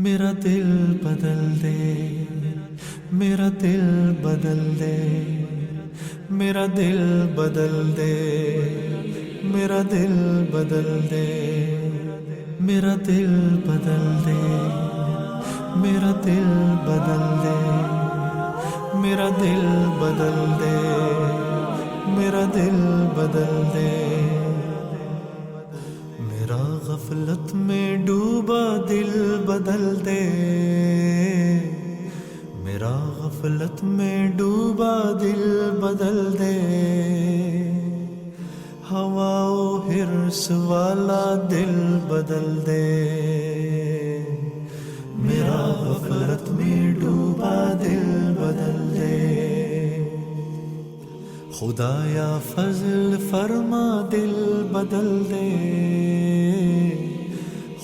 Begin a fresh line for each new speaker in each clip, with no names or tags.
میرا دل بدل دے، میرا دل بدل دے، میرا دل بدل دے، میرا دل بدل دے، میرا دل بدل دے، میرا دل بدل دے، میرا دل بدل دے، میرا دل بدل دے، میرا غفلت میں ڈوبا دل بدل دے، میرا غفلت میں ڈوبا دل بدل دے، ہوا و حرص والا دل بدل دے، میرا غفلت میں ڈوبا دل بدل دے، خدایا فضل فرما دل بدل دے،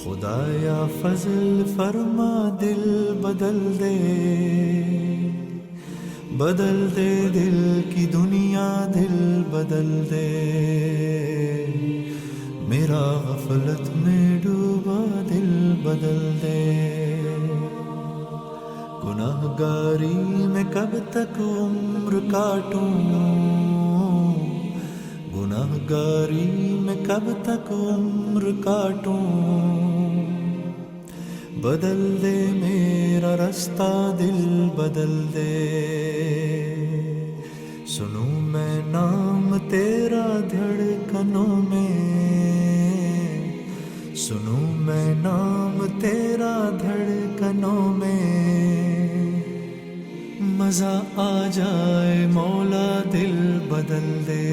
خدایا فضل فرما دل بدل دے، بدل دے دل کی دنیا دل بدل دے، میرا غفلت میں ڈوبا دل بدل دے، گناہگاری میں کب تک عمر کاٹوں، گناہگاری میں کب تک عمر کاٹوں، بدل دے میرا رستہ دل بدل دے، سنوں میں نام تیرا دھڑکنوں میں، سنوں میں نام تیرا دھڑکنوں میں، مزہ آ جائے مولا دل بدل دے،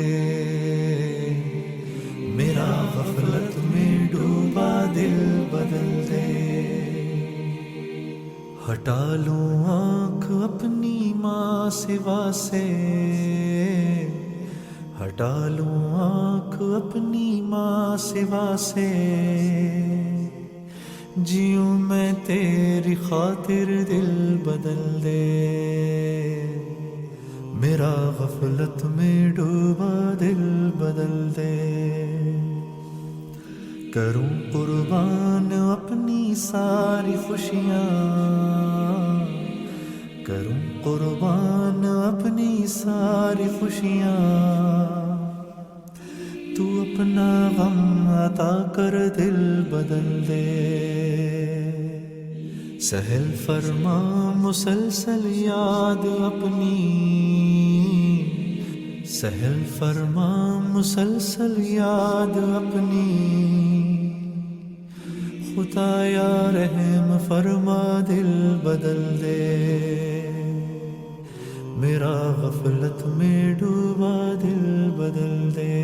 میرا غفلت میں ڈوبا دل بدل دے، ہٹا لوں آنکھ اپنی ماں سوا سے، ہٹا لوں آنکھ اپنی ماں سوا سے، جیوں میں تیری خاطر دل بدل دے، میرا غفلت میں ڈوبا دل بدل دے، کروں قربان اپنی ساری خوشیاں، کروں قربان اپنی ساری خوشیاں، تو اپنا غم عطا کر دل بدل دے، سہل فرما مسلسل یاد اپنی، سہل فرما مسلسل یاد اپنی، خدایا رحم فرما دل بدل دے، میرا غفلت میں ڈوبا دل بدل دے،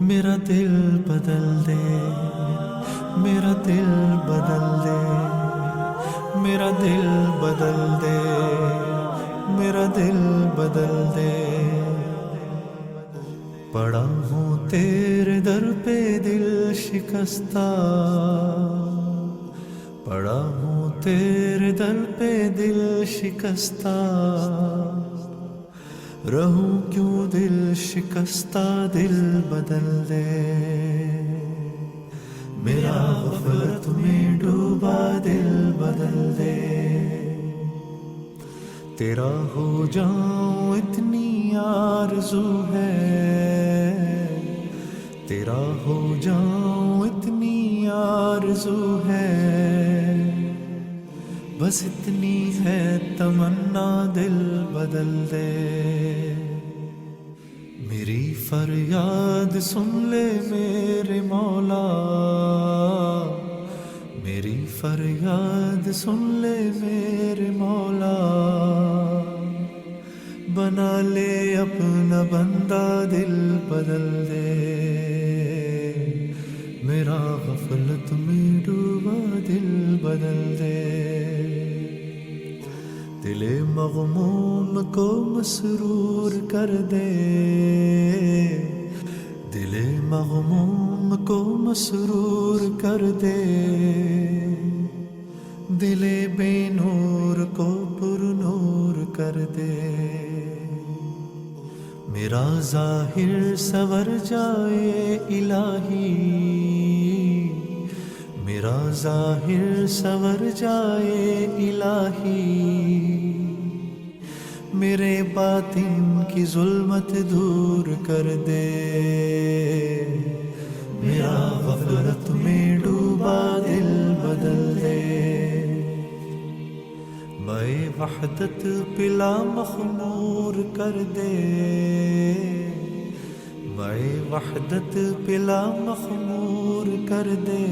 میرا دل بدل دے، میرا دل بدل دے، میرا دل بدل دے، میرا دل بدل دے، پڑا ہوں تیرے در پہ دل شکستہ، پڑا ہوں تیرے در پہ دل شکستہ، رہوں کیوں دل شکستہ دل بدل دے، میرا غفلت میں ڈوبا دل بدل دے، تیرا ہو جاؤں اتنی آرزو ہے، تیرا ہو جاؤں اتنی آرزو ہے، بس اتنی ہے تمنا دل بدل دے، میری فریاد سن لے میرے مولا، میری فریاد سن لے میرے مولا، بنا لے اپنا بندہ دل بدل دے، میرا غفلت میں ڈوبا دل بدل دے، دل مغموم کو مسرور کر دے، دل مغموم کو مسرور کر دے، دل بے نور کو پر نور کر دے، میرا ظاہر سور جائے الہی، मेरा ज़ाहिर संवर जाए इलाही, मेरे बातिन की जुल्मत दूर कर दे, मेरा गफलत में डूबा दिल बदल दे। मैं वहदत पिला मखमूर कर दे, मैं वहदत पिला मखमूर कर दे,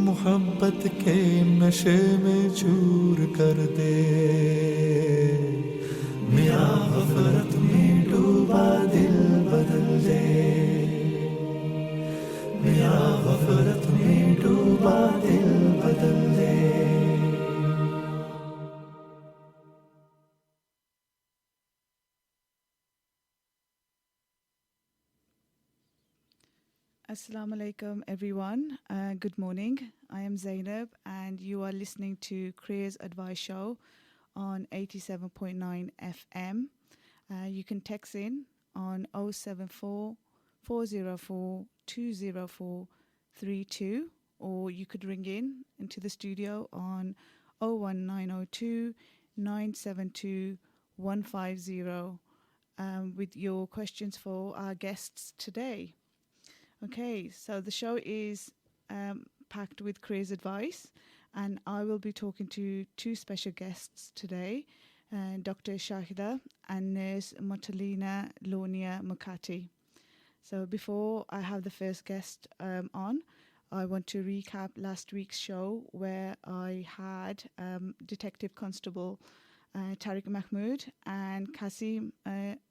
मोहब्बत के नशे में चूर कर दे, मेरा गफलत में डूबा दिल बदल दे, मेरा गफलत में डूबा दिल बदल दे।
Assalamu alaikum everyone. Good morning. I am Zainab and you are listening to Careers Advice Show on 87.9 FM. You can text in on 074 404 204 32 or you could ring in into the studio on 01902 972 150 with your questions for our guests today. Okay, so the show is packed with careers advice, and I will be talking to two special guests today, Dr. Shahda and nurse Motalina Lonia Mukati. So before I have the first guest on, I want to recap last week's show where I had Detective Constable Tariq Mahmood and Kasim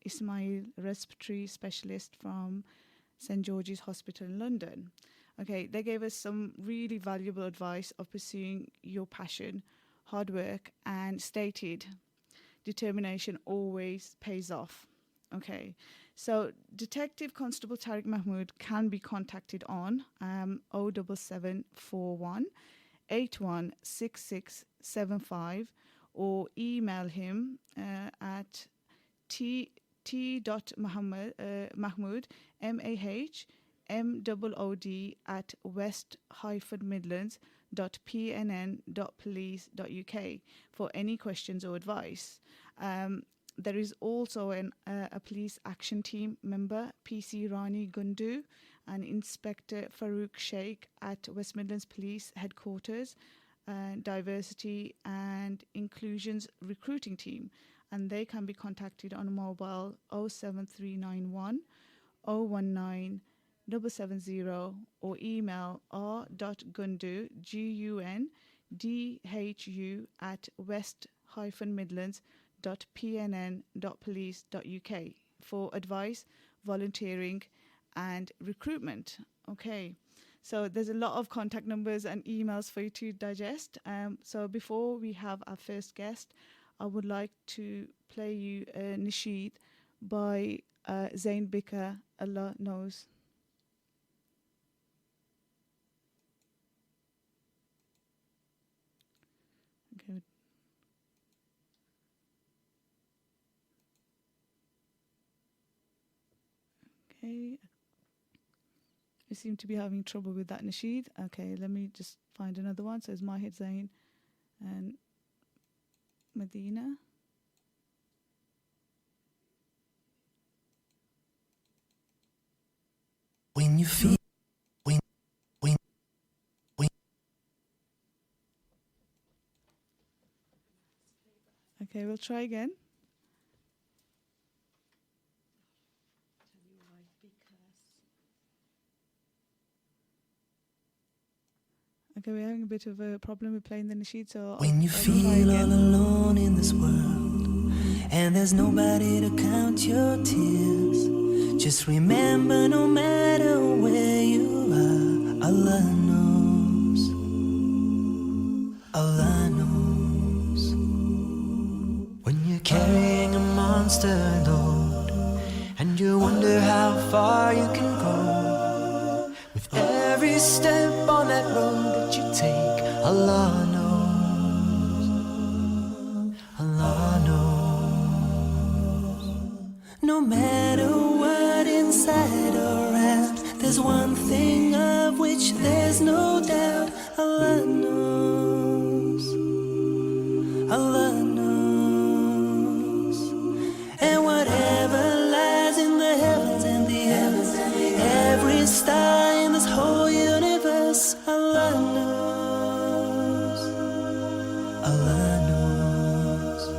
Ismail, respiratory specialist from St. George's Hospital in London. Okay, they gave us some really valuable advice of pursuing your passion, hard work, and stated determination always pays off. Okay, so Detective Constable Tariq Mahmood can be contacted on 07741 816675 or email him at t.mahmood mahmood at west-midlands.pnn.police.uk for any questions or advice. There is also a police action team member, PC Rani Gundu, and Inspector Farouk Sheikh at West Midlands Police Headquarters, Diversity and Inclusions Recruiting Team, and they can be contacted on mobile 07391 019 770 or email r.gundu gundhu at west-midlands.pnn.police.uk for advice, volunteering and recruitment. Okay, so there's a lot of contact numbers and emails for you to digest. So before we have our first guest, I would like to play you a nasheed by Zain Bika, Allah Knows. Okay. Okay. We seem to be having trouble with that nasheed. Okay, let me just find another one. So it's Mahid Zain and Medina.
When you feel when
Okay, we'll try again. Okay, we're having a bit of a problem with playing the nasheed, so
when you
I'll try
feel all
again.
alone in this world and there's nobody to count your tears, just remember no matter where you are, Allah knows. Allah knows. When you're carrying a monster load and you wonder how far you can go, with every step on that road that you take, Allah knows. Allah knows. No matter what inside or out, there's one thing of which which there's no doubt. Allah knows, Allah knows. And whatever lies in the heavens and the earth, every star in this whole universe, Allah knows, Allah knows.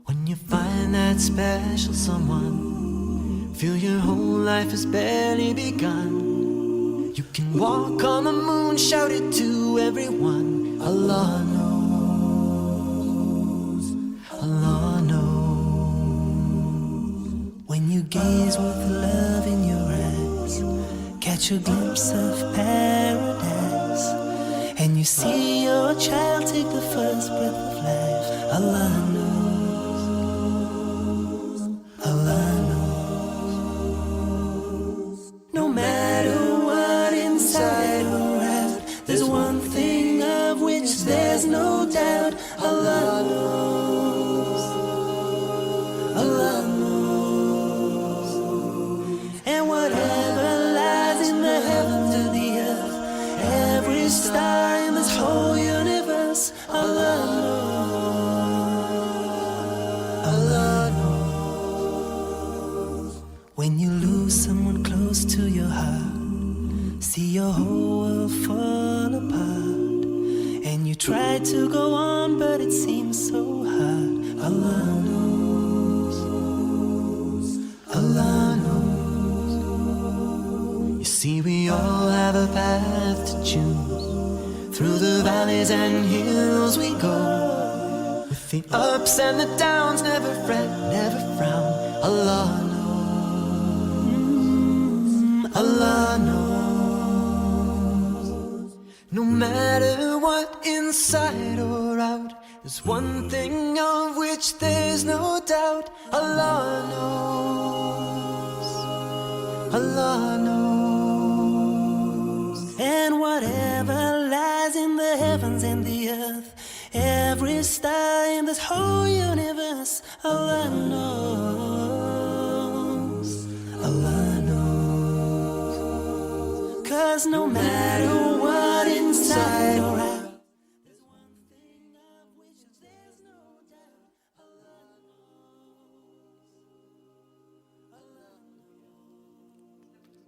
When you find that special someone, feel your whole life has barely begun. You can walk on the moon, shout it to everyone. Allah knows, Allah knows. When you gaze with love in your eyes, catch a glimpse of paradise, and you see your child take the first breath of life. Allah knows, Allah knows. No matter what inside or out, there's one thing of which there's no doubt. Allah knows, Allah knows. And whatever lies in the heavens or the earth, every star in this whole universe, Allah knows, Allah knows. When you lose someone close to your heart, see your whole world fall apart, and you try to go on, but it seems so hard. Allah knows, Allah knows. You see, we all have a path to choose. Through the valleys and hills we go, with the ups and the downs, never fret, never frown. Allah knows, Allah knows. No matter what, inside or out, there's one thing of which there's no doubt. Allah knows, Allah knows. And whatever lies in the heavens and the earth, every star in this whole universe, Allah knows, Allah knows. 'Cause no matter what inside or out, there's one thing of which there's no doubt. Allah knows, Allah knows.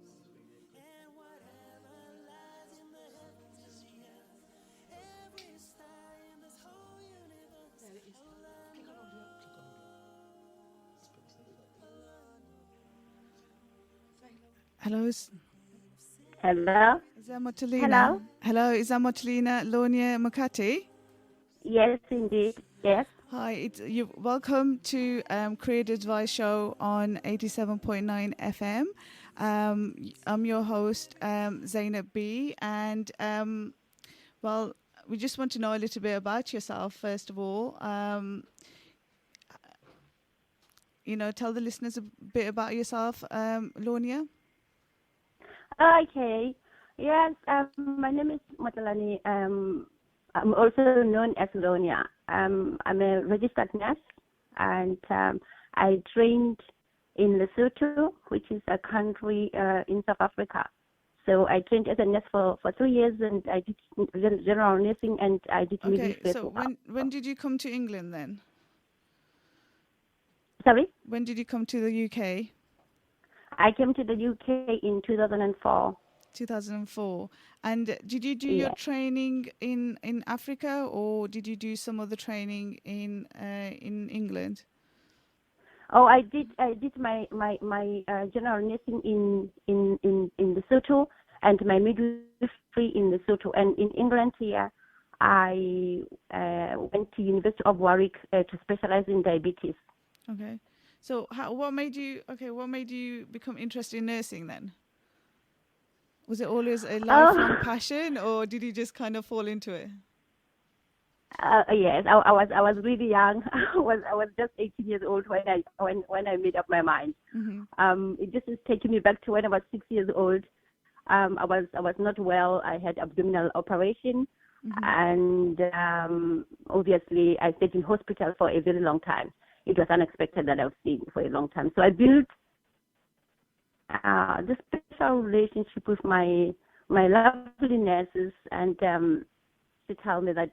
And whatever lies in the heavens and the earth, every star in this whole universe, Allah knows.
Hello,
Hello?
is that Motulina?
Hello?
Hello, is that Motulina Lonia Makati?
Yes, indeed. Yes.
Hi, welcome to Creative Advice Show on 87.9 FM. I'm your host, Zainab B. And, well, we just want to know a little bit about yourself, first of all. Tell the listeners a bit about yourself, Lonia.
Okay. Yes, my name is Matalani. I'm also known as Lonia. I'm a registered nurse, and I trained in Lesotho, which is a country in South Africa. So I trained as a nurse for 2 years, and I did general nursing, and I did
Okay,
midwifery.
so when did you come to England then?
Sorry?
When did you come to the UK?
I came to the UK in 2004.
2004. And did you do your training in Africa, or did you do some other training in England?
Oh, I did my general nursing in Lesotho, and my midwifery in Lesotho. And in England here, I went to University of Warwick to specialize in diabetes.
Okay. So what made you become interested in nursing then? Was it always a lifelong passion, or did you just kind of fall into it?
Yes, I was really young. I was just 18 years old when I made up my mind.
Mm-hmm.
It just is taking me back to when I was 6 years old. I was not well. I had abdominal operation, and obviously I stayed in hospital for a very long time. It was unexpected that I was staying for a long time. So I built this special relationship with my lovely nurses, and to tell me that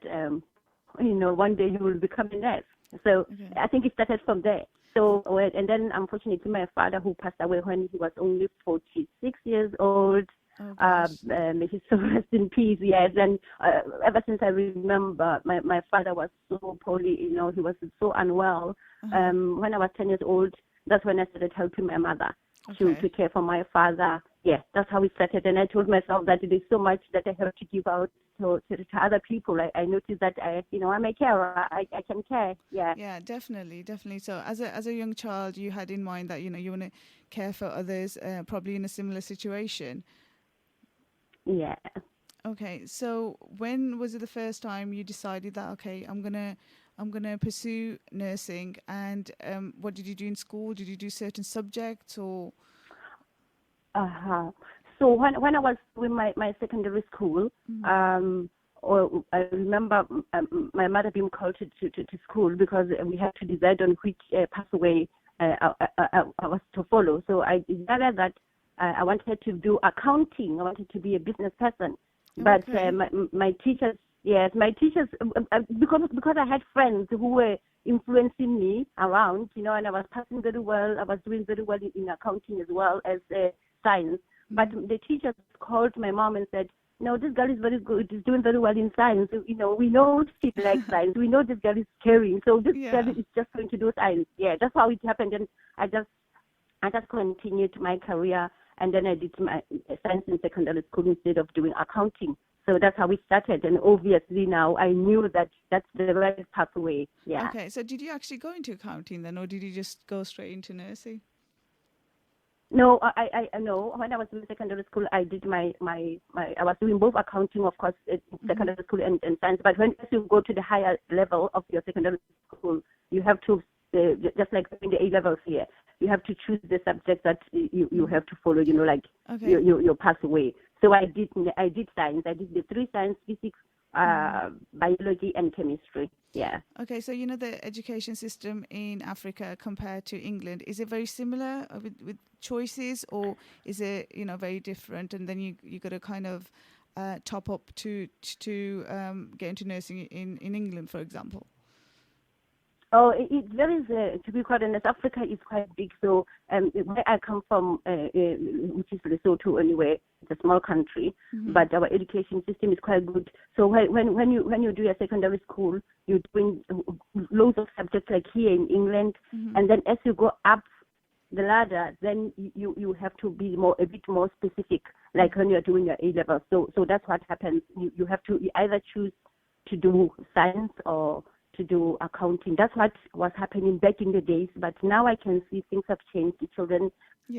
one day you will become a nurse. So I think it started from there. So and then unfortunately my father, who passed away when he was only 46 years old. May his soul rest in peace. Yes, and ever since I remember, my father was so poorly. He was so unwell. When I was 10 years old, that's when I started helping my mother to care for my father. Yeah, that's how it started. And I told myself that there's so much that I have to give out to other people. I noticed that I'm a carer. I can care. Yeah.
Yeah, definitely. So as a young child, you had in mind that you want to care for others, probably in a similar situation.
Yeah.
Okay, so when was it the first time you decided that I'm gonna pursue nursing? And what did you do in school? Did you do certain subjects or?
So when I was doing my secondary school, or I remember my mother being called to school because we had to decide on which pathway I was to follow. So I decided that I wanted to do accounting. I wanted to be a business person. But my teachers, because I had friends who were influencing me around, and I was passing very well. I was doing very well in accounting as well as science. But the teachers called my mom and said, "No, this girl is very good. She's doing very well in science. We know she likes science. We know this girl is caring. So this girl is just going to do science." Yeah, that's how it happened. And I just continued my career. And then I did my science in secondary school instead of doing accounting. So that's how we started. And obviously now I knew that that's the right pathway. Yeah.
Okay, so did you actually go into accounting then, or did you just go straight into nursing?
No, I know. When I was in secondary school, I did my I was doing both accounting, of course, in secondary school and science. But when you go to the higher level of your secondary school, you have to, just like in the A levels here, you have to choose the subject that you have to follow, your pathway. So I did science. I did the 3 science, physics, biology, and chemistry. Yeah.
Okay, so the education system in Africa compared to England, is it very similar with choices, or is it very different? And then you got to kind of top up to get into nursing in England, for example.
Oh, it varies. To be quite honest, Africa is quite big. So where I come from, which is Lesotho anyway, it's a small country, but our education system is quite good. So when you do your secondary school, you're doing loads of subjects like here in England, and then as you go up the ladder, then you have to be a bit more specific, like when you're doing your A level. So that's what happens. You have to either choose to do science or to do accounting. That's what was happening back in the days, but now I can see things have changed. The children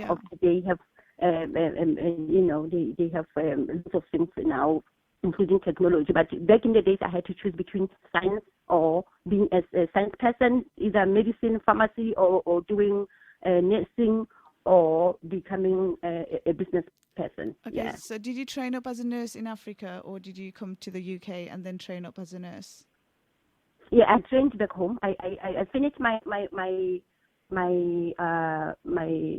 of today have, they have lots of things now, including technology. But back in the days, I had to choose between science or being a science person, either medicine, pharmacy, or doing nursing, or becoming a business person.
Okay, so did you train up as a nurse in Africa, or did you come to the UK and then train up as a nurse?
Yeah, I trained back home. I finished my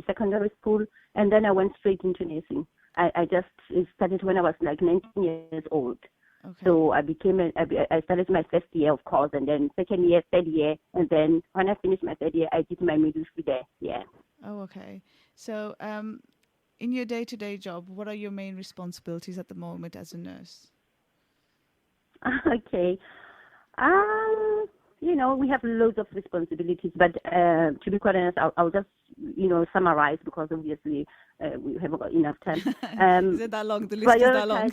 secondary school, and then I went straight into nursing. I just started when I was like 19 years old. Okay. So I started my first year, of course, and then second year, third year, and then when I finished my third year, I did my midwifery there. Yeah.
Oh, okay. So, in your day-to-day job, what are your main responsibilities at the moment as a nurse?
Okay. We have loads of responsibilities, but to be quite honest, I'll just, summarize because obviously we haven't got enough time.
Is it that long? The list is that long?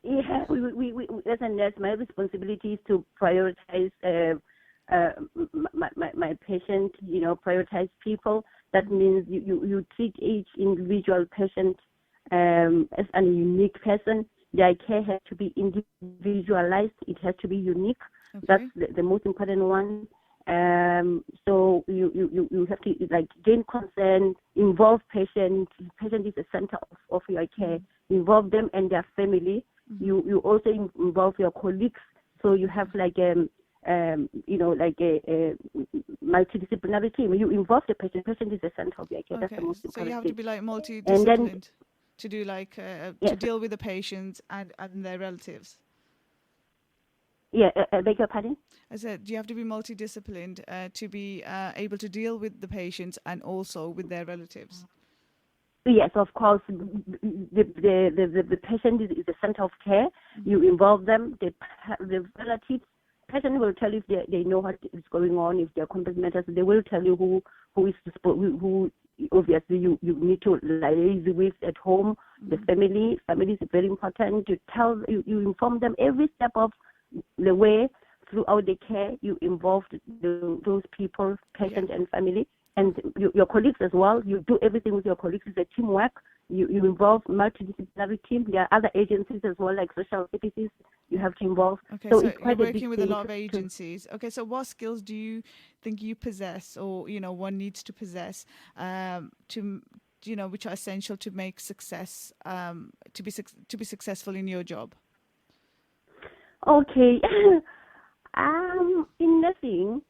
we as a nurse, my responsibility is to prioritize my patient, prioritize people. That means you treat each individual patient as a unique person. Their care has to be individualized. It has to be unique. Okay. That's the most important one. So you have to gain consent, involve patient. Patient is the center of your care. Involve them and their family. You also involve your colleagues. So you have a multidisciplinary team. You involve the patient. Patient is the center of your care. Okay. That's the most important.
So you have to be multidisciplined to do like
Yes.
to deal with the patients and their relatives?
Yeah, beg your pardon?
I said, do you have to be multidisciplined to be able to deal with the patients and also with their relatives?
Yes, of course. The patient is the center of care. You involve them. The relatives, patient will tell you if they know what is going on. If they're competent, they will tell you who obviously you need to liaise with at home. The family is very important. You inform them every step of the way throughout the care. You involve those people, patient and family. And your colleagues as well. You do everything with your colleagues. It's a teamwork. You involve multidisciplinary team. There are other agencies as well, like social services. You have to involve.
Okay,
So
so
it's quite
you're
a big
working with a
thing
lot of agencies. Okay, so what skills do you think you possess, or one needs to possess, to which are essential to make success, to be successful in your job?
Okay. In nursing,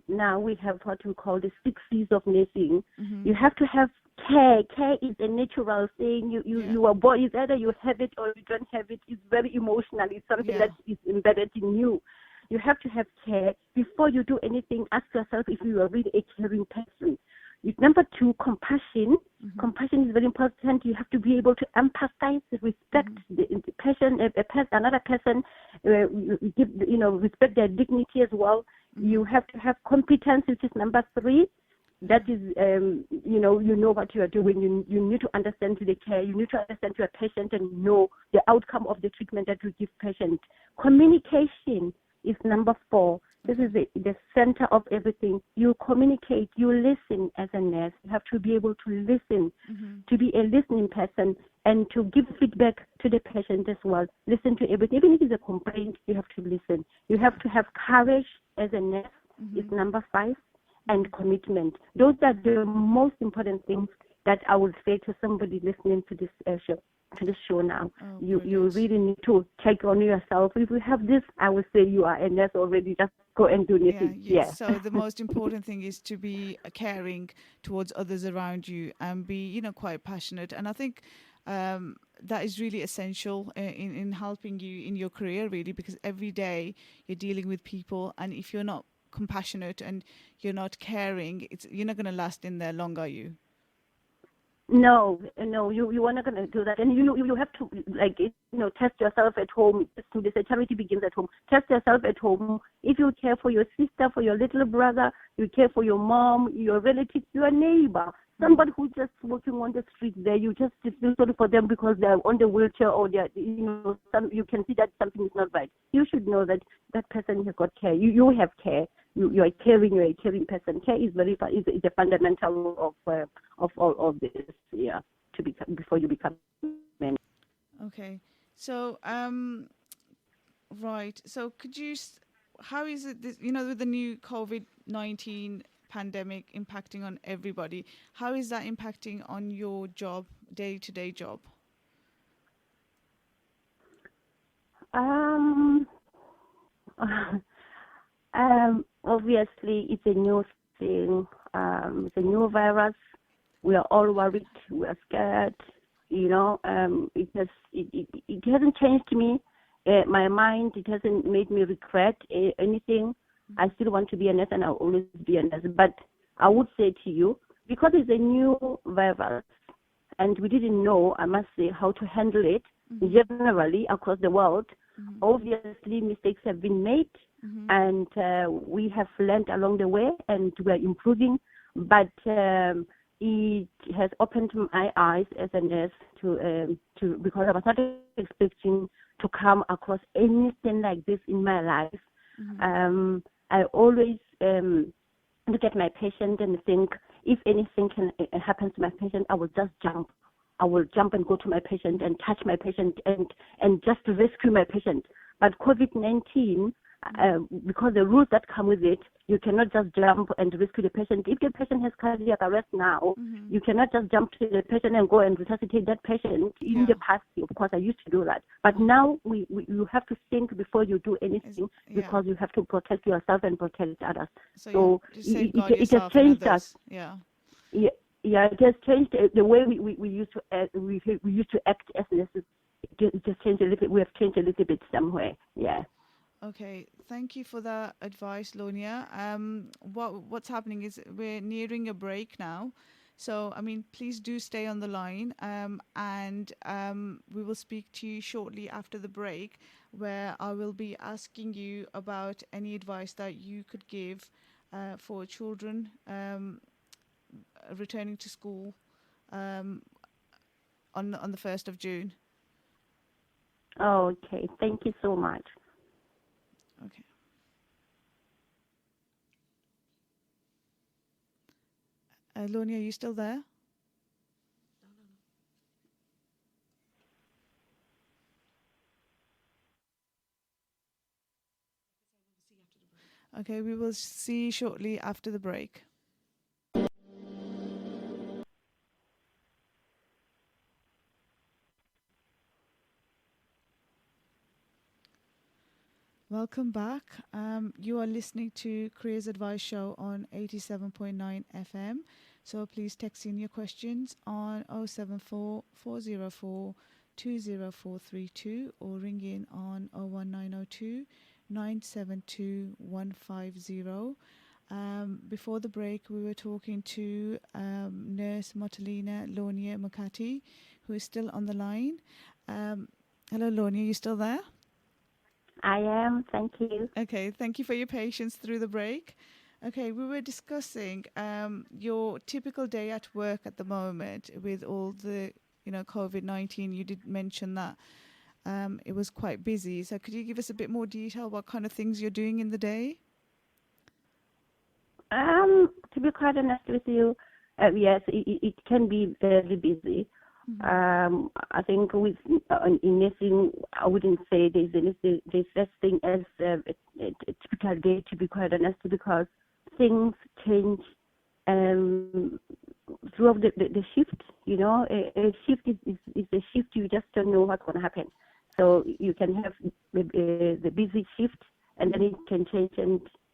now we have what we call the 6 C's of nursing. You have to have care. Care is a natural thing. You are born. It's either you have it or you don't have it. It's very emotional. It's something that is embedded in you. You have to have care. Before you do anything, ask yourself if you are really a caring person. Number 2, compassion. Compassion is very important. You have to be able to empathize, respect the person, another person, respect their dignity as well. You have to have competence, which is number 3. That is, you know what you are doing. You need to understand the care. You need to understand your patient and know the outcome of the treatment that you give patient. Communication is number 4. This is the center of everything. You communicate, you listen as a nurse. You have to be able to listen, to be a listening person, and to give feedback to the patient as well. Listen to everything. Even if it's a complaint, you have to listen. You have to have courage as a nurse, is number 5, and commitment. Those are the most important things that I would say to somebody listening to this show now. You really need to take on yourself. If you have this, I would say you are a nurse already. Just go and do anything. Yeah.
So the most important thing is to be caring towards others around you and be, quite passionate. And I think that is really essential in helping you in your career, really, because every day you're dealing with people, and if you're not compassionate and you're not caring, you're not going to last in there long, are you?
No, you are not going to do that. And you have to, test yourself at home. They say charity begins at home. Test yourself at home. If you care for your sister, for your little brother, you care for your mom, your relatives, your neighbor, somebody who's just walking on the street there, you just feel sorry for them because they're on the wheelchair or they're, you can see that something is not right. You should know that that person has got care. You have care. You're a caring person. Care is is a fundamental of all of this, before you become man.
Okay, so right. So could you, how is it this, with the new COVID-19 pandemic impacting on everybody? How is that impacting on your job, day-to-day job?
Obviously, it's a new thing. It's a new virus. We are all worried. We are scared. It hasn't changed me, my mind. It hasn't made me regret anything. I still want to be a nurse, and I'll always be a nurse. But I would say to you, because it's a new virus, and we didn't know, I must say, how to handle it generally across the world. Obviously, mistakes have been made, and we have learned along the way, and we are improving. But it has opened my eyes as a nurse to because I was not expecting to come across anything like this in my life. I always look at my patient and think, if anything can happen to my patient, I will just jump. I will jump and go to my patient and touch my patient and just to rescue my patient. But COVID-19, because the rules that come with it, you cannot just jump and rescue the patient. If the patient has cardiac arrest now, you cannot just jump to the patient and go and resuscitate that patient. In the past, of course, I used to do that. But now you have to think before you do anything, because you have to protect yourself and protect others. So
it
has changed us.
Yeah.
yeah, it has changed the way we used to we used to act as nurses. It just changed a little bit. We have changed a little bit somewhere. Yeah.
Okay, thank you for that advice, Lonia. What's happening is we're nearing a break now. So, I mean, please do stay on the line, and we will speak to you shortly after the break, where I will be asking you about any advice that you could give for children returning to school um, on the 1st of June.
Okay. Thank you so much.
Okay. Lonia, are you still there? Okay, we will see you shortly after the break. Welcome back. You are listening to Careers Advice Show on 87.9 FM. So please text in your questions on 074 404 20432 or ring in on 01902 972 150. Before the break, we were talking to nurse Motalina Lonia Mukati, who is still on the line. Hello, Lonia, you still there?
I am. Thank you.
Okay, thank you for your patience through the break. Okay, we were discussing your typical day at work at the moment with all the, COVID-19. You did mention that it was quite busy. So could you give us a bit more detail what kind of things you're doing in the day?
To be quite honest with you, yes, it can be very busy. I think with in nursing, I wouldn't say there's such thing as a typical day, to be quite honest, because things change throughout the shift. A shift is a shift. You just don't know what's going to happen. So you can have the busy shift, and then it can change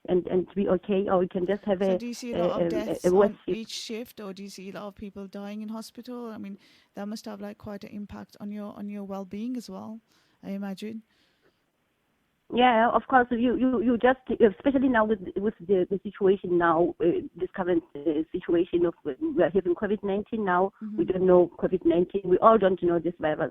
and be okay, or you can just have
So do you see a lot of deaths on each shift, or do you see a lot of people dying in hospital? I mean, that must have like quite an impact on your well-being as well, I imagine.
Yeah, of course. You just, especially now with the situation now, this current situation of we are having COVID-19 now. We don't know COVID-19. We all don't know this virus.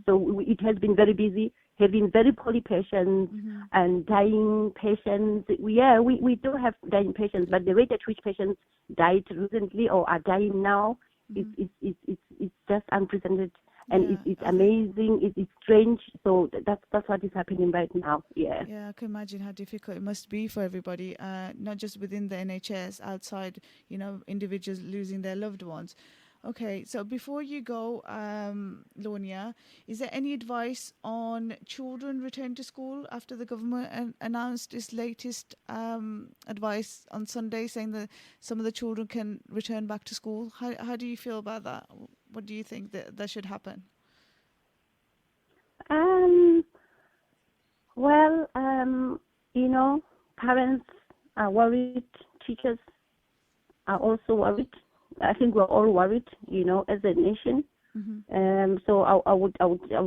So it has been very busy, having very poorly patients and dying patients. We do have dying patients, but the rate at which patients died recently or are dying now is just unprecedented. And it's amazing. It's strange. So that's what is happening right now. Yeah.
Yeah, I can imagine how difficult it must be for everybody, not just within the NHS, outside, individuals losing their loved ones. Okay, so before you go, Lonia, is there any advice on children returning to school after the government announced its latest advice on Sunday, saying that some of the children can return back to school? How do you feel about that? What do you think that should happen?
Well, parents are worried, teachers are also worried. I think we're all worried, as a nation. So I would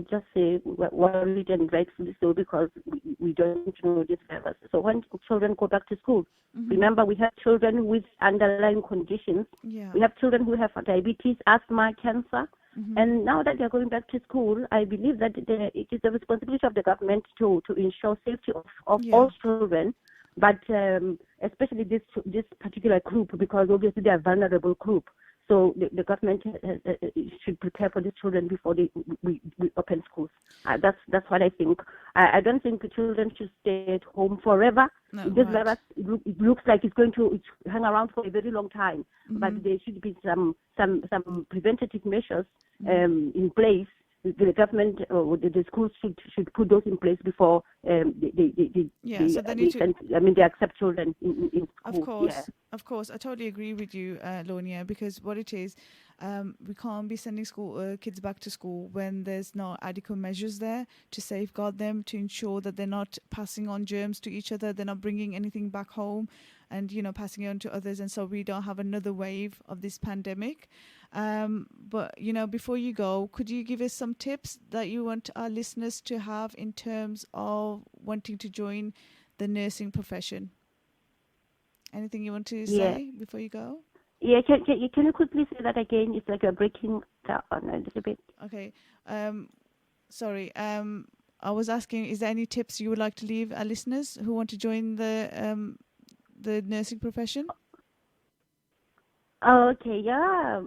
just say we're worried, and rightfully so, because we don't know this virus. So when children go back to school, remember, we have children with underlying conditions.
Yeah.
We have children who have diabetes, asthma, cancer. And now that they're going back to school, I believe that it is the responsibility of the government to ensure safety of all children, but especially this particular group, because obviously they are a vulnerable group. So the government should prepare for these children before we open schools. That's what I think. I don't think the children should stay at home forever.
No,
this
right.
virus, it looks like it's going to hang around for a very long time. But there should be some preventative measures in place. The government or the schools should put those in place before they accept children in school.
Of course, I totally agree with you, Lonia, because what it is, we can't be sending kids back to school when there's no adequate measures there to safeguard them, to ensure that they're not passing on germs to each other, they're not bringing anything back home. and passing it on to others, and so we don't have another wave of this pandemic. But before you go, could you give us some tips that you want our listeners to have in terms of wanting to join the nursing profession? Anything you want to say before you go?
Yeah, can you quickly say that again? It's like you're breaking down a little bit.
Okay. Sorry. I was asking, is there any tips you would like to leave our listeners who want to join the nursing profession?
Oh, okay, yeah.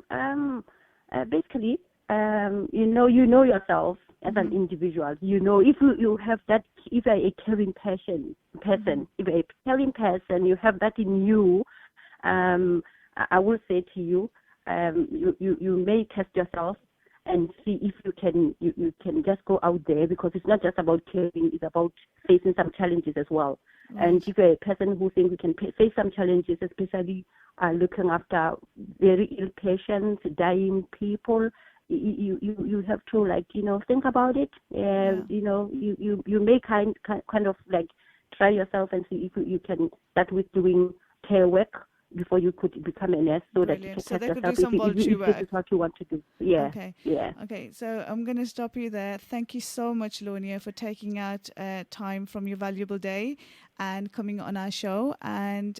Basically, you know yourself as an individual. If you have that, if you're a caring person, if you're a caring person, you have that in you. I will say to you, you may test yourself and see if you can just go out there, because it's not just about caring, it's about facing some challenges as well. Right. And if you're a person who thinks you can face some challenges, especially looking after very ill patients, dying people, you have to think about it. You may kind of try yourself and see if you can start with doing care work before you could become a nurse, so
Brilliant.
that you can
so
test
they could
yourself
do some voluntary
if
work.
this is what you want to do. Yeah.
Okay.
Yeah.
Okay. So I'm going to stop you there. Thank you so much, Lonia, for taking out time from your valuable day and coming on our show. And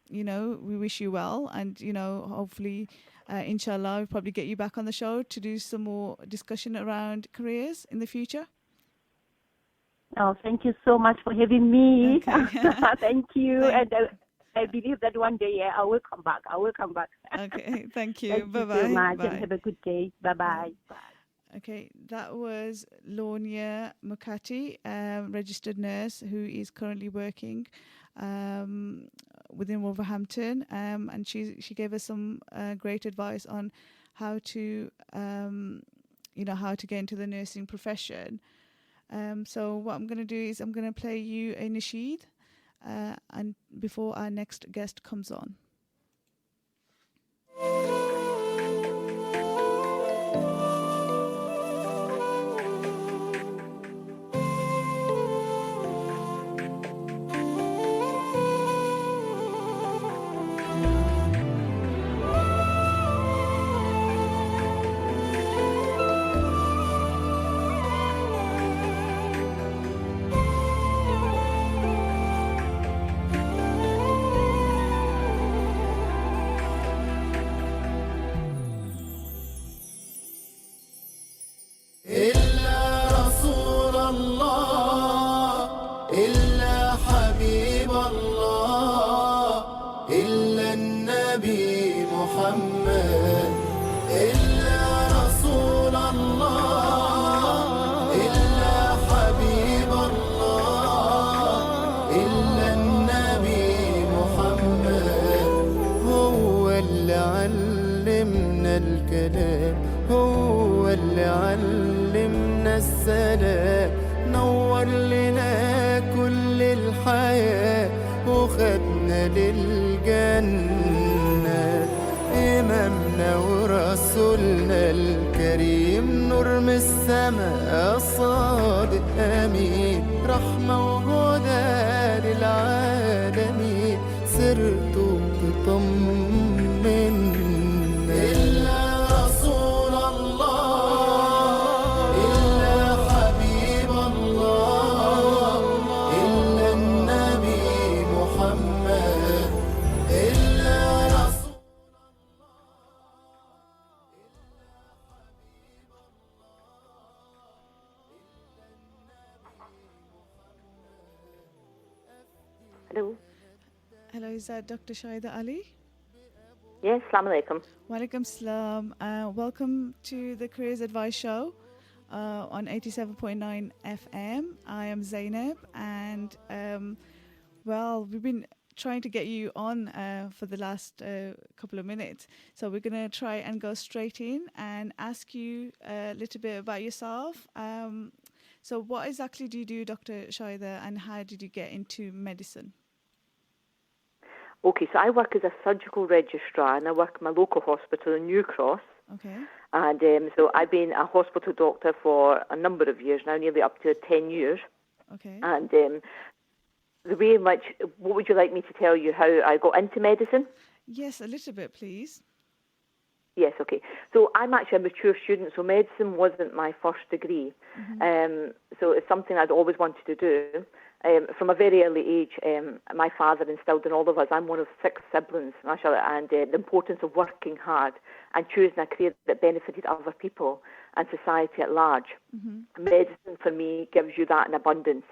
we wish you well. And hopefully, inshallah, we'll probably get you back on the show to do some more discussion around careers in the future.
Oh, thank you so much for having me.
Okay.
Thank you. And I believe that one day, I will come back.
Okay, thank you.
Thank
Bye-bye.
you so much,
Bye.
and have a good day. Bye-bye. Bye.
Okay, that was Lonia Mukati, registered nurse who is currently working within Wolverhampton, and she gave us some great advice on how to how to get into the nursing profession. So what I'm going to do is I'm going to play you a nasheed and before our next guest comes on.
هو اللي علمنا السلام، نور لنا كل الحياة وخدنا للجنة. إمامنا ورسولنا الكريم نور من السماء صادق أمين، رحمة وهدى للعالمين، سرته تطمنا.
Hello, is that Dr. Shahda Ali?
Yes, Assalamu alaikum.
Walaikum salam. Welcome to the Careers Advice Show on 87.9 FM. I am Zainab, and we've been trying to get you on for the last couple of minutes. So we're going to try and go straight in and ask you a little bit about yourself. So what exactly do you do, Dr. Shahda, and how did you get into medicine?
Okay, so I work as a surgical registrar, and I work in my local hospital in New Cross.
Okay.
And so I've been a hospital doctor for a number of years now, nearly up to 10 years.
Okay.
And the way in which, what would you like me to tell you how I got into medicine?
Yes, a little bit, please.
Yes, okay. So I'm actually a mature student, so medicine wasn't my first degree. So it's something I'd always wanted to do. From a very early age, my father instilled in all of us, I'm one of 6 siblings, mashallah, and the importance of working hard and choosing a career that benefited other people and society at large. Medicine, for me, gives you that in abundance.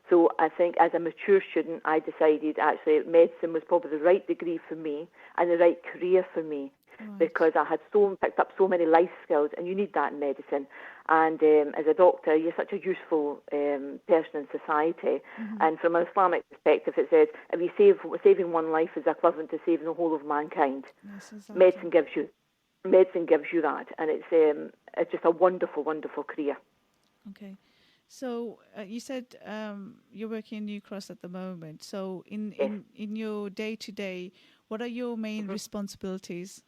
So I think as a mature student, I decided actually medicine was probably the right degree for me and the right career for me.
Right.
Because I had picked up so many life skills, and you need that in medicine. And as a doctor, you're such a useful person in society. And from an Islamic perspective, it says if you saving one life is equivalent to saving the whole of mankind.
Yes, exactly.
Medicine gives you that, and it's just a wonderful, wonderful career.
Okay. So you said you're working in New Cross at the moment. So in your day-to-day, what are your main responsibilities?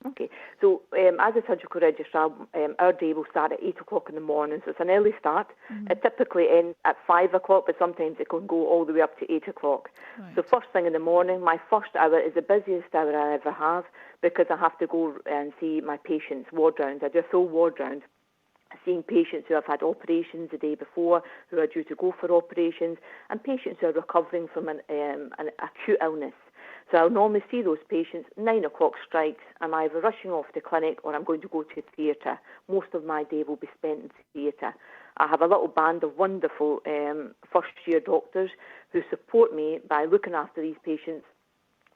Okay, so as a surgical registrar, our day will start at 8 o'clock in the morning, so it's an early start. It typically ends at 5 o'clock, but sometimes it can go all the way up to 8 o'clock.
Right.
So first thing in the morning, my first hour is the busiest hour I ever have because I have to go and see my patients, ward rounds. I do a full ward round, seeing patients who have had operations the day before, who are due to go for operations, and patients who are recovering from an acute illness. So I'll normally see those patients, 9 o'clock strikes, I'm either rushing off to clinic or I'm going to go to theatre. Most of my day will be spent in theatre. I have a little band of wonderful first-year doctors who support me by looking after these patients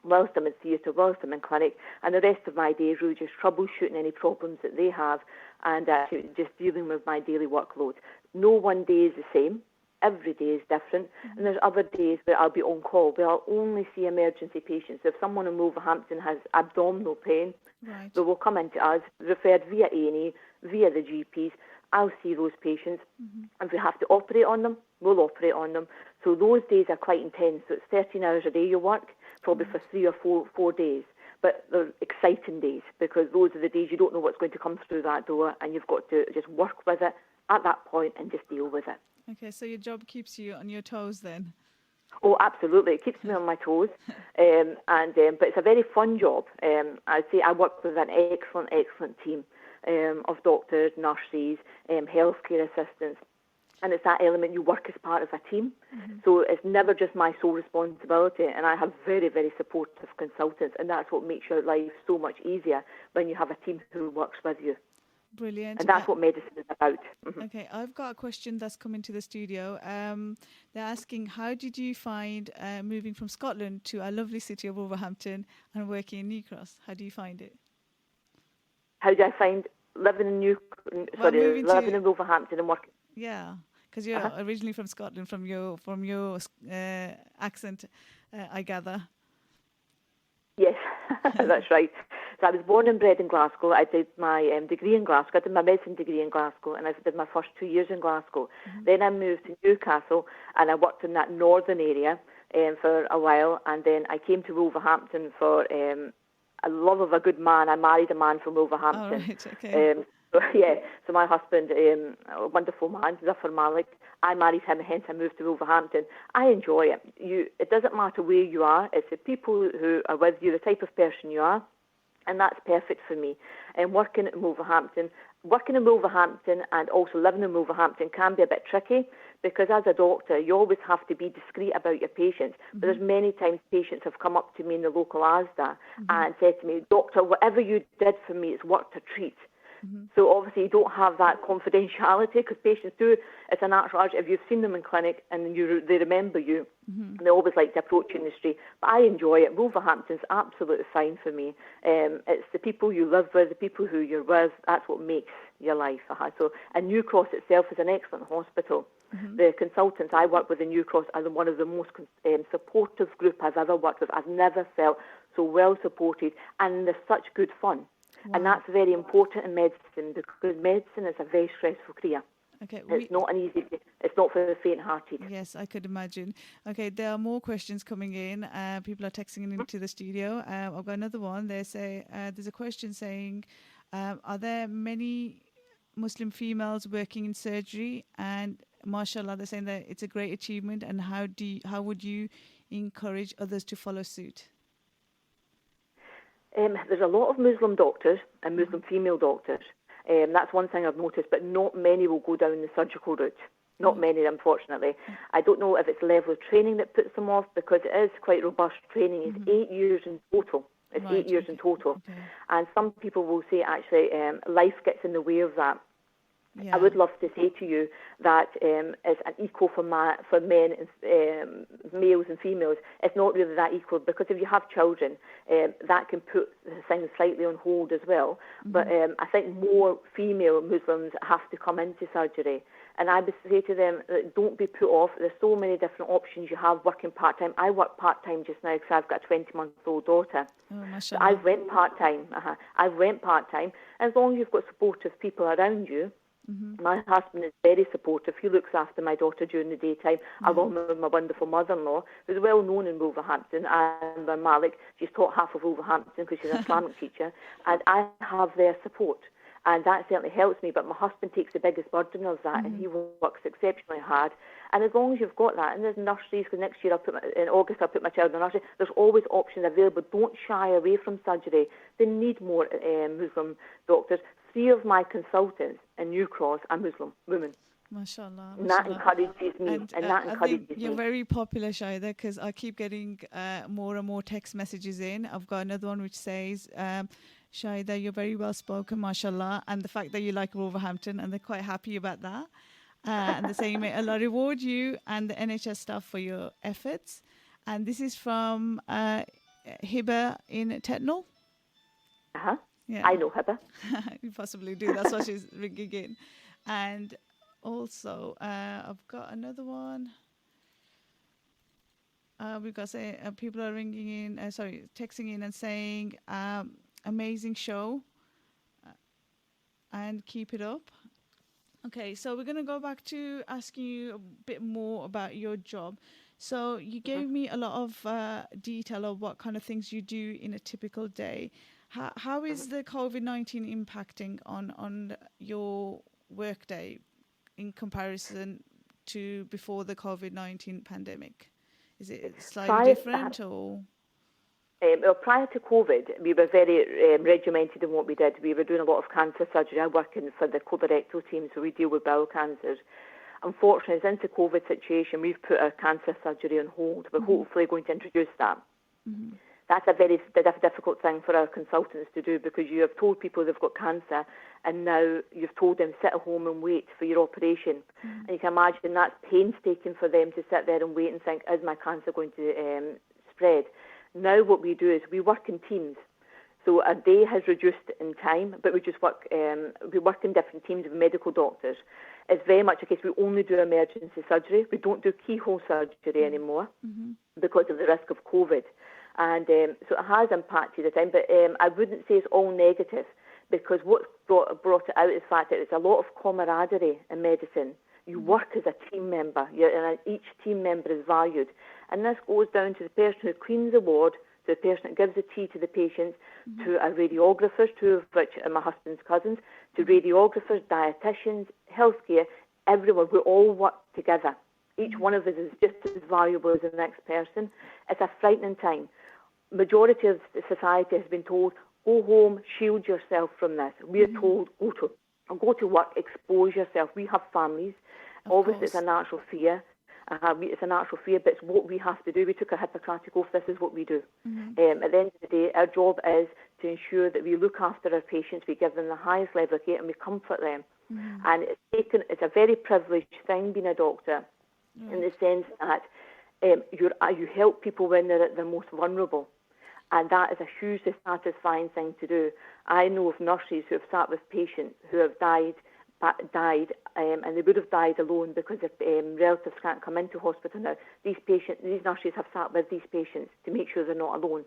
whilst I'm in theatre, whilst I'm in clinic, and the rest of my day is really just troubleshooting any problems that they have and just dealing with my daily workload. No one day is the same. Every day is different, and there's other days where I'll be on call, where I'll only see emergency patients. So if someone in Wolverhampton has abdominal pain,
Right.
they will come into us, referred via A&E, via the GPs. I'll see those patients. And if we have to operate on them, we'll operate on them. So those days are quite intense. So it's 13 hours a day you work, probably for 3 or 4 days. But they're exciting days because those are the days you don't know what's going to come through that door, and you've got to just work with it at that point and just deal with it.
Okay, so your job keeps you on your toes then?
Oh, absolutely. It keeps me on my toes. But it's a very fun job. I'd say I work with an excellent team of doctors, nurses, healthcare assistants. And it's that element, you work as part of a team. So it's never just my sole responsibility. And I have very, very supportive consultants. And that's what makes your life so much easier when you have a team who works with you.
Brilliant.
And that's what medicine is about.
Okay, I've got a question that's come into the studio. They're asking, how did you find moving from Scotland to our lovely city of Wolverhampton and working in New Cross? How do you find it?
How do I find living in living in Wolverhampton and working?
Yeah, because you're originally from Scotland, from your accent, I gather.
Yes, that's right. So I was born and bred in Glasgow. I did my degree in Glasgow. I did my medicine degree in Glasgow, and I did my first 2 years in Glasgow. Then I moved to Newcastle, and I worked in that northern area for a while, and then I came to Wolverhampton for a love of a good man. I married a man from Wolverhampton.
Oh, right, okay.
So my husband, a wonderful man, Zafar Malik, I married him, hence I moved to Wolverhampton. I enjoy it. It doesn't matter where you are. It's the people who are with you, the type of person you are. And that's perfect for me. And working in Wolverhampton and also living in Wolverhampton can be a bit tricky because as a doctor, you always have to be discreet about your patients. But there's many times patients have come up to me in the local ASDA and said to me, "Doctor, whatever you did for me, it's worth a treat." So obviously you don't have that confidentiality because patients do. It's a natural urge. If you've seen them in clinic and they remember you, they always like to approach you in the street. But I enjoy it. Wolverhampton's absolutely fine for me. It's the people you live with, the people who you're with. That's what makes your life. So, and New Cross itself is an excellent hospital. The consultants I work with in New Cross are one of the most supportive group I've ever worked with. I've never felt so well supported, and there's such good fun. Wow. And that's very important in medicine because medicine is a very stressful career.
Okay,
it's not for the faint-hearted.
Yes, I could imagine. Okay, there are more questions coming in. People are texting into the studio. I've got another one. There's a question saying, are there many Muslim females working in surgery, and mashallah, they're saying that it's a great achievement. And how would you encourage others to follow suit?
There's a lot of Muslim doctors and Muslim female doctors. That's one thing I've noticed, but not many will go down the surgical route. Not many, unfortunately. I don't know if it's the level of training that puts them off, because it is quite robust training. It's 8 years in total. It's 8 years in total.
Okay.
And some people will say, actually, life gets in the way of that.
Yeah.
I would love to say to you that it's an equal for men, and, males and females. It's not really that equal, because if you have children, that can put things slightly on hold as well. But I think more female Muslims have to come into surgery. And I would say to them, don't be put off. There's so many different options you have working part-time. I work part-time just now because I've got a 20-month-old daughter.
Oh,
So
mashallah.
I've went part-time. I've went part-time. As long as you've got supportive people around you. My husband is very supportive. He looks after my daughter during the daytime, along with my wonderful mother-in-law, who's well known in Wolverhampton, and Malik. She's taught half of Wolverhampton because she's an Islamic teacher, and I have their support. And that certainly helps me, but my husband takes the biggest burden of that, and he works exceptionally hard. And as long as you've got that, and there's nurseries, because next year in August I'll put my child in a nursery, there's always options available. Don't shy away from surgery. They need more Muslim doctors. 3 of my consultants in New Cross are Muslim women.
Mashallah.
And that
mashallah.
encourages me. And that
I
encourages
think you're
me.
very popular, Shahda, because I keep getting more and more text messages in. I've got another one which says, Shahda, you're very well spoken, mashallah, and the fact that you like Wolverhampton, and they're quite happy about that. And they're saying, may Allah reward you and the NHS staff for your efforts. And this is from Hiba in Tetnall. Yeah.
I know Hiba.
You possibly do. That's why she's ringing in. And also, I've got another one. We've got people are ringing in, texting in and saying, amazing show and keep it up. Okay, so we're going to go back to asking you a bit more about your job. So you gave me a lot of detail of what kind of things you do in a typical day. How is the COVID-19 impacting on your workday in comparison to before the COVID-19 pandemic? Is it slightly different or?
Well, prior to COVID, we were very regimented in what we did. We were doing a lot of cancer surgery. I work for the colorectal team, so we deal with bowel cancers. Unfortunately, since the COVID situation, we've put our cancer surgery on hold. We're hopefully going to introduce that. That's a very difficult thing for our consultants to do, because you have told people they've got cancer, and now you've told them sit at home and wait for your operation. And you can imagine that's painstaking for them to sit there and wait and think, is my cancer going to spread? Now what we do is we work in teams. So a day has reduced in time, but we just work in different teams of medical doctors. It's very much a case we only do emergency surgery. We don't do keyhole surgery anymore because of the risk of COVID. And so it has impacted the time, but I wouldn't say it's all negative, because what brought it out is the fact that it's a lot of camaraderie in medicine. You work as a team member, and each team member is valued. And this goes down to the person who cleans the ward, to the person that gives the tea to the patients, to our radiographers, 2 of which are my husband's cousins, to radiographers, dietitians, healthcare, everyone. We all work together. Each one of us is just as valuable as the next person. It's a frightening time. Majority of the society has been told, go home, shield yourself from this. We are told, go to work, expose yourself. We have families. Obviously, it's a natural fear. It's a natural fear, but it's what we have to do. We took a Hippocratic oath. This is what we do. At the end of the day, our job is to ensure that we look after our patients, we give them the highest level of care, and we comfort them. And it's a very privileged thing being a doctor, in the sense that you help people when they're at their most vulnerable. And that is a hugely satisfying thing to do. I know of nurses who have sat with patients who have died, and they would have died alone because their relatives can't come into hospital now. These nurses have sat with these patients to make sure they're not alone.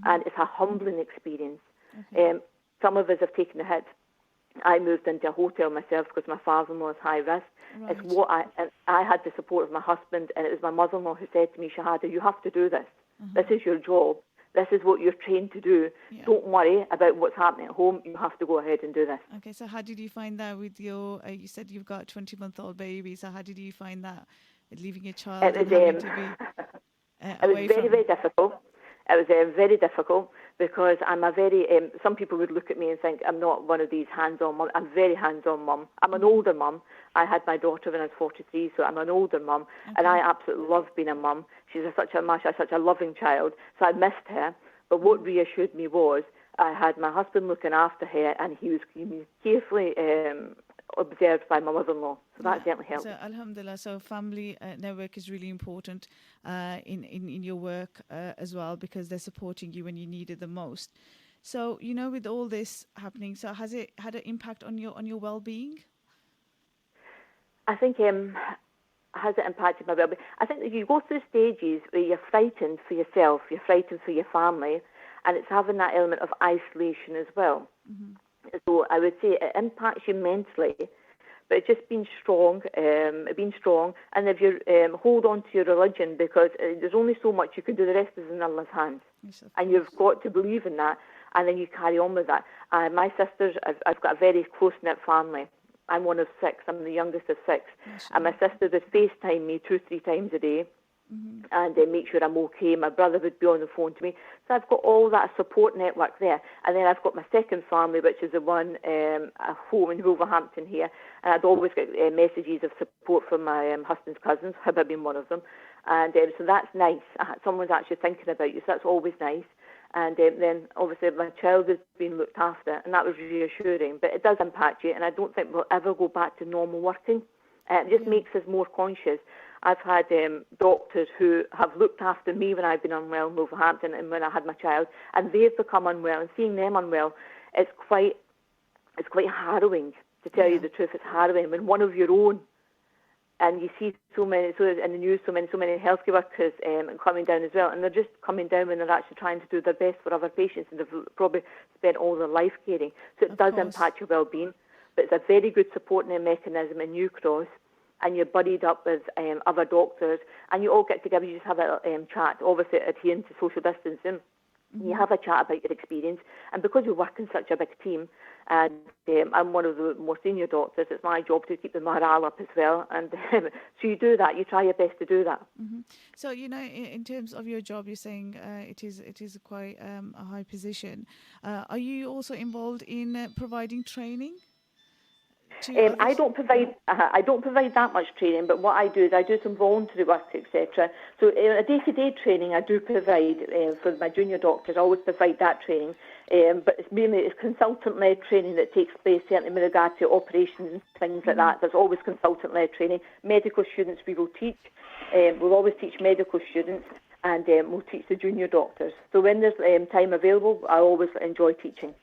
And it's a humbling experience. Some of us have taken the hit. I moved into a hotel myself because my father-in-law is high risk.
Right.
And I had the support of my husband, and it was my mother-in-law who said to me, Shahada, you have to do this. This is your job. This is what you're trained to do.
Yeah.
Don't worry about what's happening at home. You have to go ahead and do this.
Okay, so how did you find that with your, you said you've got a 20-month-old baby, so how did you find that, leaving your child and having to be
It
away
was very,
from...
very difficult. It was very difficult because I'm a very, some people would look at me and think I'm not one of these hands-on mum. I'm very hands-on mum. I'm an older mum. I had my daughter when I was 43, so I'm an older mum, and I absolutely love being a mum. She's such a loving child, so I missed her. But what reassured me was I had my husband looking after her, and he was carefully observed by my mother-in-law, so that certainly helped.
So alhamdulillah, so family network is really important in your work as well, because they're supporting you when you need it the most. So, you know, with all this happening, so has it had an impact on your well-being?
I think has it impacted my well-being? I think that you go through stages where you're frightened for yourself, you're frightened for your family, and it's having that element of isolation as well. Mm-hmm. So I would say it impacts you mentally, but it's just being strong, and if you hold on to your religion, because there's only so much you can do, the rest is in Allah's hands. Yes, and you've got to believe in that, and then you carry on with that. My sisters, I've got a very close-knit family. I'm one of 6. I'm the youngest of 6. And my sister would FaceTime me 2-3 times a day and make sure I'm okay. My brother would be on the phone to me. So I've got all that support network there. And then I've got my second family, which is the one at home in Wolverhampton here. And I'd always get messages of support from my husband's cousins, Hibba being one of them. And so that's nice. Someone's actually thinking about you, so that's always nice. And then, obviously, my child is being looked after, and that was reassuring. But it does impact you, and I don't think we'll ever go back to normal working. It just makes us more conscious. I've had doctors who have looked after me when I've been unwell in Wolverhampton and when I had my child, and they've become unwell. And seeing them unwell, it's quite harrowing, to tell you the truth. It's harrowing when one of your own. And you see so many, so in the news, so many healthcare workers coming down as well, and they're just coming down when they're actually trying to do their best for other patients, and they've probably spent all their life caring. So it does impact your well-being, but it's a very good supporting mechanism in New Cross, and you're buddied up with other doctors, and you all get together. You just have a chat, obviously adhering to social distancing. You have a chat about your experience, and because we work in such a big team, and I'm one of the more senior doctors, it's my job to keep the morale up as well, and so you do that. You try your best to do that.
Mm-hmm. So, you know, in terms of your job, you're saying it is quite a high position. Are you also involved in providing training?
I don't provide that much training, but what I do is I do some voluntary work, etc. So a day-to-day training I do provide for my junior doctors. I always provide that training, but it's consultant-led training that takes place, certainly with regard to operations and things like that. There's always consultant-led training. Medical students we will teach. We'll always teach medical students, and we'll teach the junior doctors. So when there's time available, I always enjoy teaching.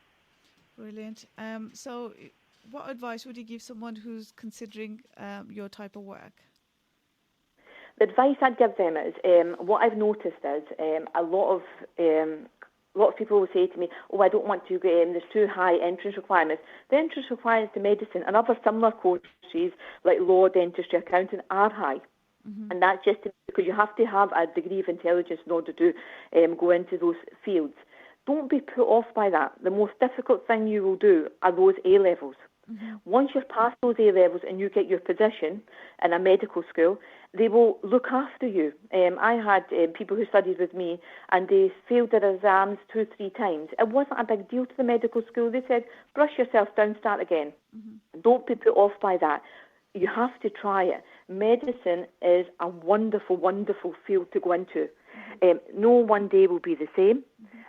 Brilliant. So what advice would you give someone who's considering your type of work?
The advice I'd give them is, what I've noticed is a lot of people will say to me, "Oh, I don't want to get in. There's too high entrance requirements." The entrance requirements to medicine and other similar courses like law, dentistry, accounting are high. And that's just because you have to have a degree of intelligence in order to go into those fields. Don't be put off by that. The most difficult thing you will do are those A-levels. Once you're past those A-levels and you get your position in a medical school, they will look after you. I had people who studied with me, and they failed their exams 2-3 times. It wasn't a big deal to the medical school. They said, brush yourself down, start again. Don't be put off by that. You have to try it. Medicine is a wonderful, wonderful field to go into. No one day will be the same.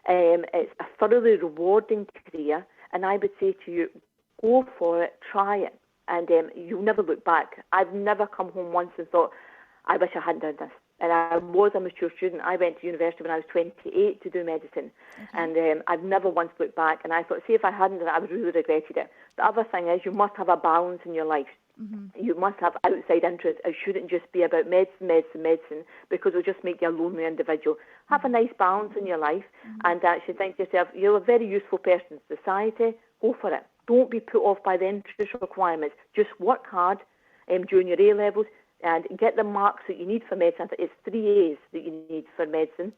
It's a thoroughly rewarding career, and I would say to you, go for it, try it, and you'll never look back. I've never come home once and thought, I wish I hadn't done this. And I was a mature student. I went to university when I was 28 to do medicine, and I've never once looked back. And I thought, see, if I hadn't done it, I would really regretted it. The other thing is, you must have a balance in your life. You must have outside interests. It shouldn't just be about medicine, because it'll just make you a lonely individual. Have a nice balance in your life, and actually think to yourself, you're a very useful person to society. Go for it. Don't be put off by the entrance requirements. Just work hard during your A-levels and get the marks that you need for medicine. It's 3 A's that you need for medicine.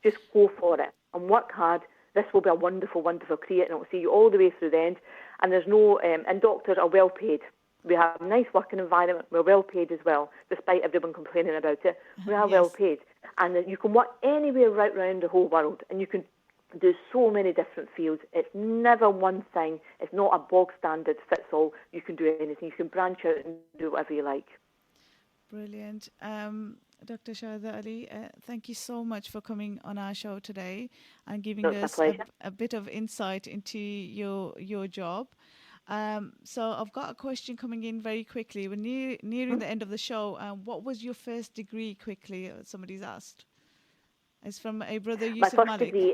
Just go for it. and work hard, this will be a wonderful, wonderful career, and it will see you all the way through the end. And there's no, and doctors are well paid. We have a nice working environment. We're well paid as well, despite everyone complaining about it. We are well paid, and you can work anywhere right around the whole world, and you can do so many different fields. It's never one thing. It's not a bog standard fits all. You can do anything. You can branch out and do whatever you like.
Brilliant. Dr. Shahda Ali, thank you so much for coming on our show today and giving us a bit of insight into your job. So I've got a question coming in very quickly. We're nearing the end of the show. What was your first degree, quickly? Somebody's asked. It's from a brother, Yusuf
My first
Malik.
degree,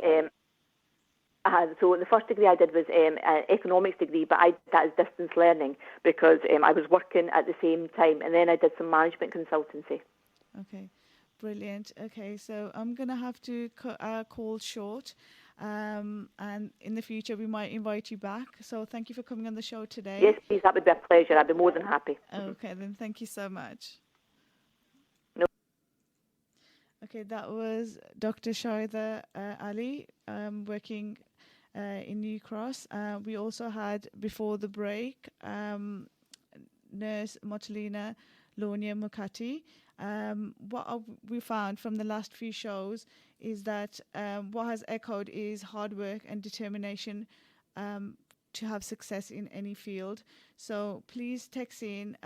so the first degree I did was an economics degree, but that is distance learning because I was working at the same time, and then I did some management consultancy.
Okay, brilliant. Okay, so I'm going to have to cut our call short, and in the future we might invite you back. So thank you for coming on the show today.
Yes, please, that would be a pleasure. I'd be more than happy.
Okay, then thank you so much.
No.
Okay, that was Dr. Shahda Ali, working in New Cross. We also had, before the break, Nurse Motilina Lonia Mukati. What we found from the last few shows is that what has echoed is hard work and determination to have success in any field. So please text in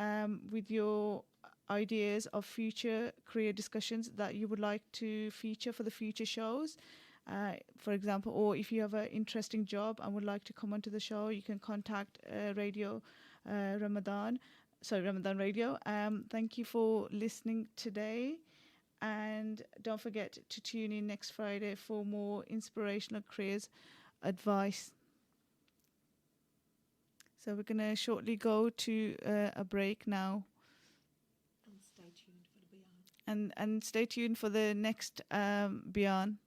with your ideas of future career discussions that you would like to feature for the future shows. For example, or if you have an interesting job and would like to come onto the show, you can contact Ramadan Radio. Thank you for listening today, and don't forget to tune in next Friday for more inspirational careers advice. So we're going to shortly go to a break now. And stay tuned for the next Beyond.